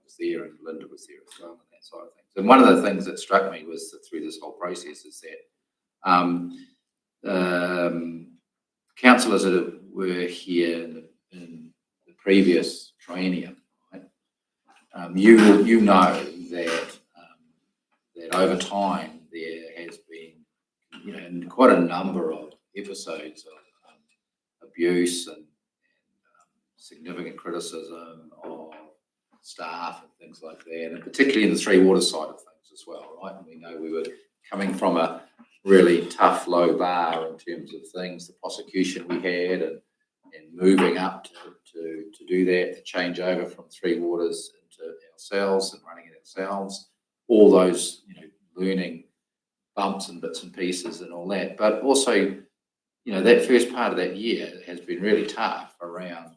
was there, and Linda was there as well, and that side of things. And one of the things that struck me was that through this whole process is that councillors that were here in the previous triennium, right? You know that over time there has been, quite a number of episodes of abuse and significant criticism of staff and things like that, and particularly in the Three Waters side of things as well, right? And we know we were coming from a really tough low bar in terms of things, the prosecution we had, and moving up to do that, to change over from Three Waters into ourselves and running it ourselves, all those learning bumps and bits and pieces and all that. But also, that first part of that year has been really tough around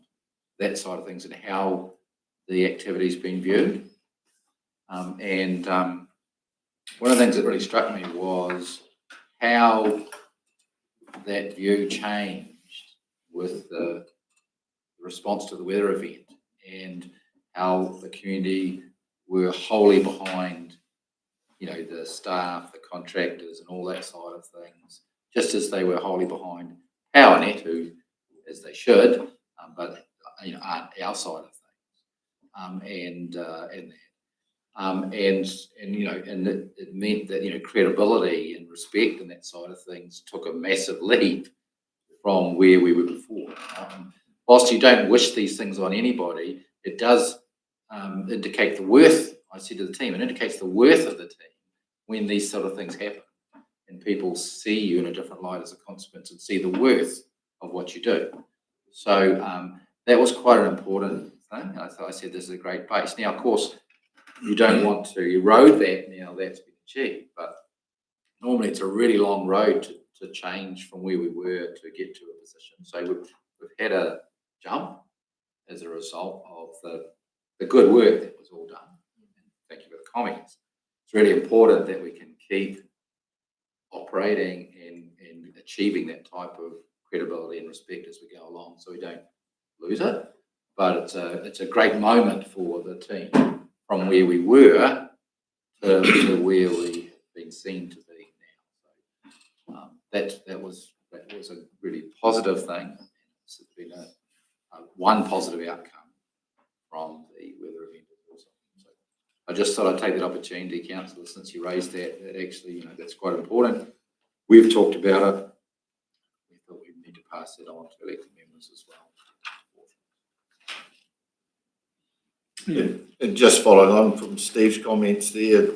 that side of things and how the activity's been viewed. And one of the things that really struck me was how that view changed with the response to the weather event, and how the community were wholly behind, the staff, the contractors, and all that side of things, just as they were wholly behind PowerNet, who, as they should, but aren't our side of things, and it meant that credibility and respect and that side of things took a massive leap from where we were before. Whilst you don't wish these things on anybody, it does indicate the worth. I said to the team, it indicates the worth of the team when these sort of things happen, and people see you in a different light as a consequence and see the worth of what you do. So that was quite an important thing. I said this is a great base. Now, of course, you don't want to erode that now that's been achieved, but normally it's a really long road to change from where we were to get to a position. So we've had a jump as a result of the good work that was all done. Thank you for the comments. It's really important that we can keep operating and achieving that type of credibility and respect as we go along, so we don't lose it. But it's a great moment for the team from where we were to where we've been seen to be now. So that was a really positive thing. It's been one positive outcome from the weather event. So I just thought I'd take that opportunity, councillor, since you raised that actually, that's quite important. We've talked about it. We thought we need to pass it on to elected members as well. Yeah. And just following on from Steve's comments there,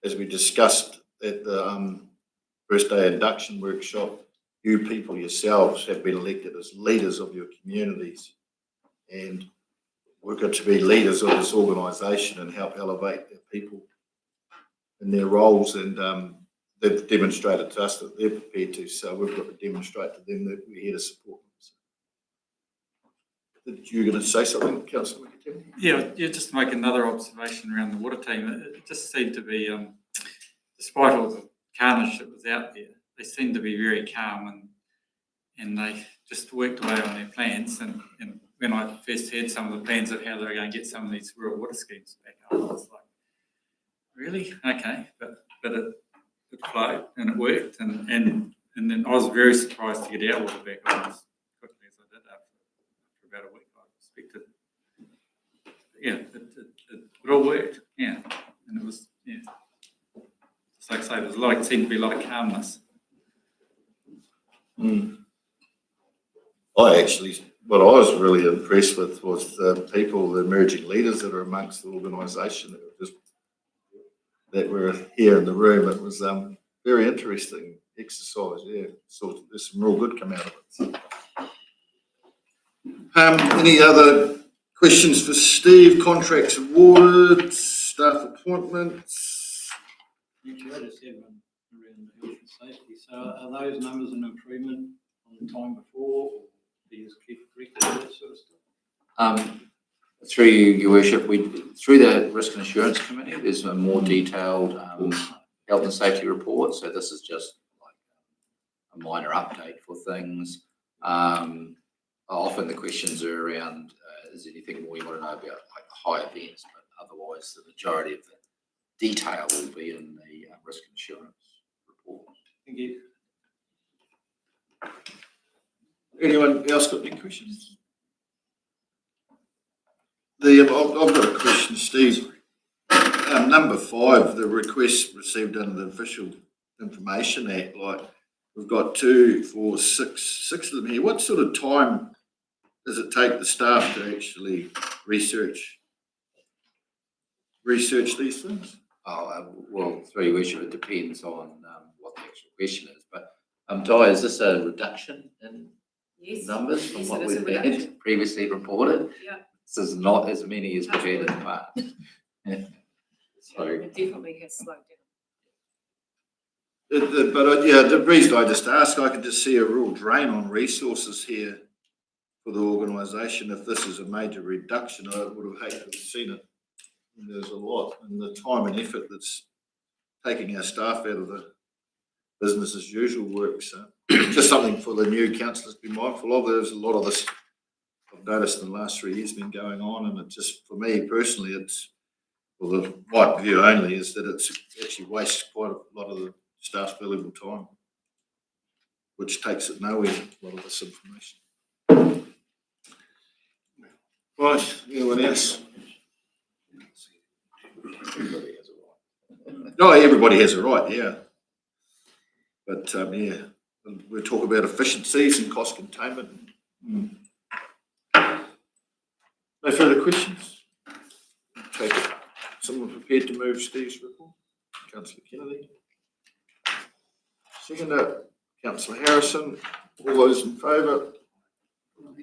as we discussed at the first day induction workshop, you people yourselves have been elected as leaders of your communities, and we're going to be leaders of this organisation and help elevate their people in their roles, and they've demonstrated to us that they're prepared to, so we've got to demonstrate to them that we're here to support them. So. You were going to say something, Councillor McAtee? Yeah, just to make another observation around the water team, it just seemed to be, despite all the carnage that was out there, they seemed to be very calm and they just worked away on their plans. And when I first heard some of the plans of how they were going to get some of these rural water schemes back up, I was like, really? Okay, but it flowed and it worked, and then I was very surprised to get our water back on as quickly as I did after about a week. I expected, it all worked, and it was, just like I say, there seemed to be a lot of calmness. What I was really impressed with was the people, the emerging leaders that are amongst the organisation that were here in the room. It was very interesting exercise. Yeah, so there's some real good come out of it. Any other questions for Steve? Contracts awarded, staff appointments. Actually, I just have one around the health and safety. So are those numbers an improvement on the time before, or do you just keep correcting that sort of stuff? Through you, Your Worship, through the Risk and Assurance Committee, there's a more detailed health and safety report. So this is just like a minor update for things. Often the questions are around, is there anything more you want to know about like high events, but otherwise the majority of the detail will be in the Risk and Assurance report. Thank you. Anyone else got any questions? I've got a question, Steve. Number 5, the request received under the Official Information Act. Like we've got 2, 4, 6 of them here. What sort of time does it take the staff to actually research these things? Well, through Your Worship, it depends on what the actual question is. But Di, is this a reduction in numbers from what we've had previously reported? Yeah. This is not as many as we've had in the past. So It definitely has slowed down. The reason I just ask, I can just see a real drain on resources here for the organisation. If this is a major reduction, I would have hated to have seen it. And there's a lot, and the time and effort that's taking our staff out of the business as usual work. So just something for the new councillors to be mindful of. There's a lot of this I've noticed in the last 3 years been going on, and it just, for me personally, my view only is that it's actually wastes quite a lot of the staff's valuable time, which takes it nowhere, a lot of this information. Right, anyone else? everybody has a right. No, everybody has a right, yeah. But we talk about efficiencies and cost containment. No further questions? Take it. Someone prepared to move Steve's report? Councillor Kennedy. Second, Councillor Harrison. All those in favour?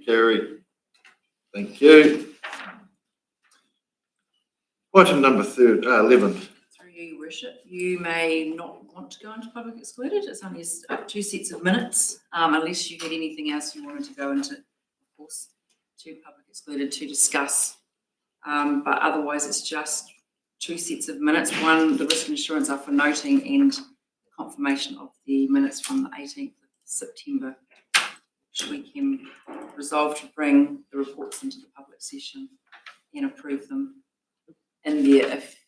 Carried. Thank you. Item number 11. Through you, Your Worship, you may not want to go into public excluded. It's only 2 sets of minutes, unless you had anything else you wanted to go into, of course, to public excluded to discuss. But otherwise, it's just 2 sets of minutes. One, the risk and assurance are for noting, and the confirmation of the minutes from the 18th of September, which we can resolve to bring the reports into the public session and approve them in there if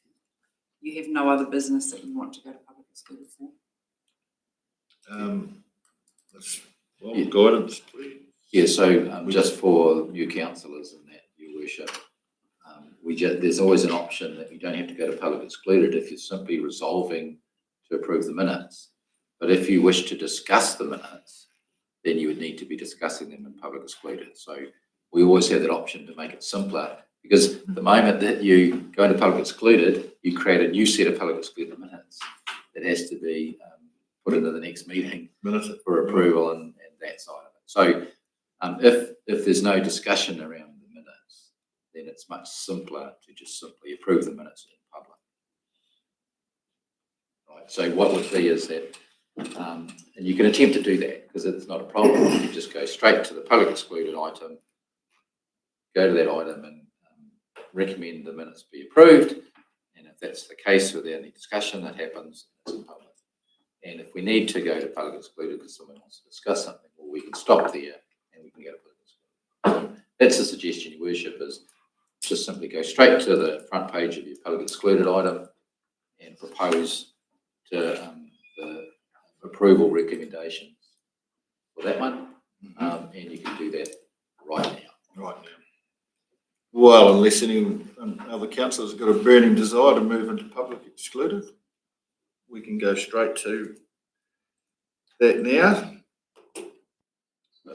you have no other business that you want to go to public excluded for. Guidance, please. Yeah, so just for new councillors and that, Your Worship, there's always an option that you don't have to go to public excluded if you're simply resolving to approve the minutes. But if you wish to discuss the minutes, then you would need to be discussing them in public excluded. So we always have that option to make it simpler, because the moment that you go into public excluded, you create a new set of public excluded minutes that has to be put into the next meeting for approval and that side of it. So if there's no discussion around the minutes, then it's much simpler to just simply approve the minutes in public. Right. So what would be is that, and you can attempt to do that because it's not a problem. You just go straight to the public excluded item, go to that item and recommend the minutes be approved. And if that's the case, without any discussion, that happens, it's in public. And if we need to go to public excluded because someone wants to discuss something, well, we can stop there and we can go to public excluded. So that's a suggestion, Your Worship, is just simply go straight to the front page of your public excluded item and propose to the approval recommendations for that one. And you can do that right now. Right now. Well, unless any other councillors have got a burning desire to move into public excluded, we can go straight to that now. So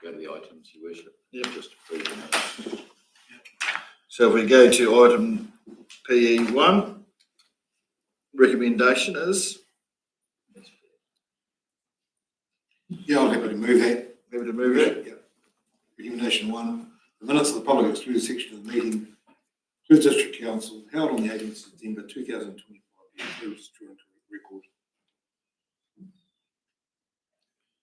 go to the items, Your Worship. Yep. Just approve the minutes. So if we go to item PE1, recommendation is? Yeah, I'm happy to move that. Happy to move it? Yeah. Recommendation 1, the minutes of the public excluded section of the meeting, Cruise District Council held on the 18th of September 2025, be approved as joint record.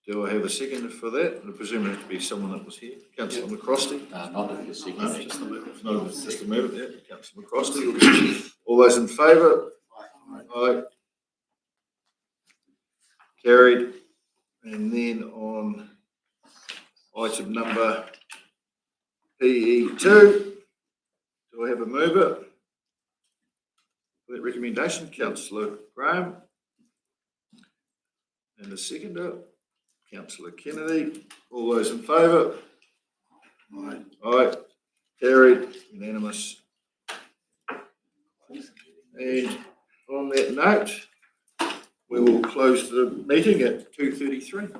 Do I have a second for that? I presume it has to be someone that was here. Councillor McCrosty? Not if you're seeking. No, just a moment. No, just a moment, yeah. Councillor McCrosty. All those in favour? Aye. Carried. And then on item number PE2, do I have a mover for that recommendation? Councillor Graham. And the seconder, Councillor Kennedy. All those in favour? Aye. Aye. Carried. Unanimous. And on that note, we will close the meeting at 2:33.